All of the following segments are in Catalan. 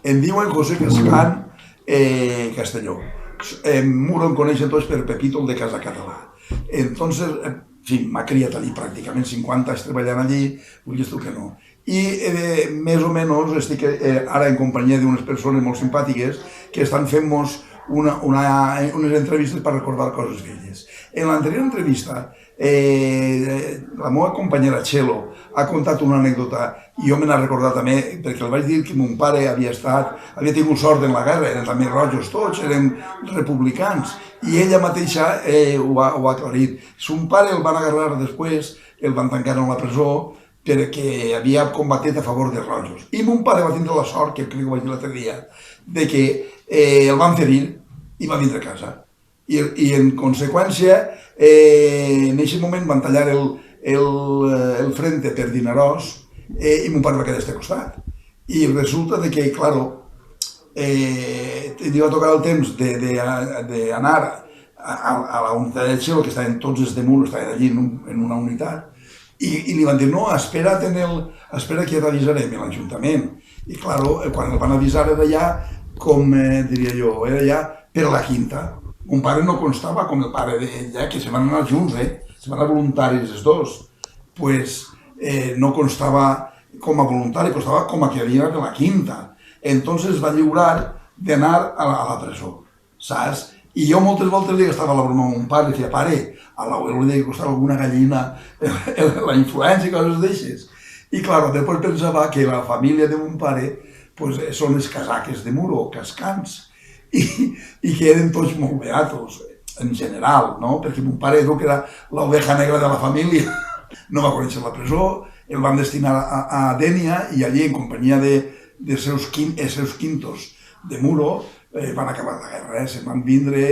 Em diuen José Cascán Castelló. Muro em coneixen tots per Pepito, el de Casa Català. Entonces, sí, m'ha criat allí pràcticament 50 anys treballant allí, vulguis tu que no. I més o menys estic ara en companyia d'unes persones molt simpàtiques que estan fent-nos unes entrevistes per recordar coses velles. En l'anterior entrevista, la meva companyera Txelo ha contat una anècdota i jo me n'ha recordat també, perquè el vaig dir que mon pare havia tingut sort en la guerra, eren també rojos tots, eren republicans, i ella mateixa ho ha aclarit. Son pare el van agarrar després, el van tancar en la presó, perquè havia combatit a favor dels rojos. I mon pare va tindre la sort, que crec que ho vaig dir l'altre dia, de que el van ferir i va vindre a casa. I en conseqüència, en aquest moment van tallar el frente per Dinaròs i mon pare va quedar a aquest costat. I resulta que, clar, li va tocar el temps d'anar a la unitat de Txelo, que estaven tots els de Muro, estaven allí en una unitat, i li van dir, no, espera que ja t'avisarem a l'Ajuntament. I clar, quan el van avisar era ja, com diria jo, era ja per la quinta. Mon pare no constava com el pare d'ella, que se van anar junts, se van anar voluntaris els dos. Pues no constava com a voluntari, constava com a que havia anat a la quinta. Entonces es va lliurar d'anar a la presó, saps? I jo moltes voltes li gastava la broma a mon pare, decía, pare, a l'abuelo li costava alguna gallina la influència i coses d'aixes. I clar, després pensava que la família de mon pare són els casaques de Muro, cascans, i que eren tots molt beatos, en general, no? Perquè mon pare que era l'oveja negra de la família, no va conèixer la presó, el van destinar a Dénia i allí, en companyia dels seus quintos de Muro, van acabar la guerra, se van vindre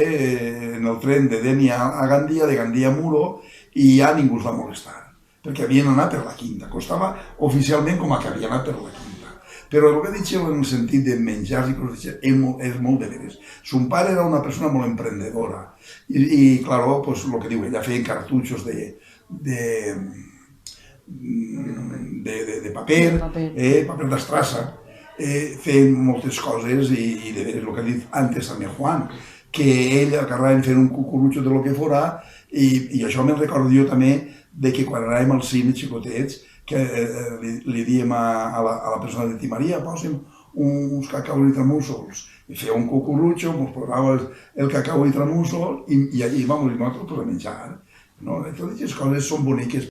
en el tren de Dénia a Gandia, de Gandia a Muro, i ja ningú els va molestar, perquè havien anat per la quinta. Costava oficialment com que havien anat per la quinta. Però el que he dit en el sentit de menjars i coses és molt de veres. Son pare era una persona molt emprendedora i clar, el que diu, ella feia cartutxos de paper, paper d'estrassa, feien moltes coses i de veres el que ha dit antes també Juan, que ell acabaven fent un cucurutxo de lo que fora i això me'n recordo jo també de que quan anàvem al cine xicotets que li diem a la persona de Timaria, posa'm uns cacau i tramussols. I feia un cucurutxo, ens posava el cacau i tramussol i nosaltres a menjar. Totes aquestes coses són boniques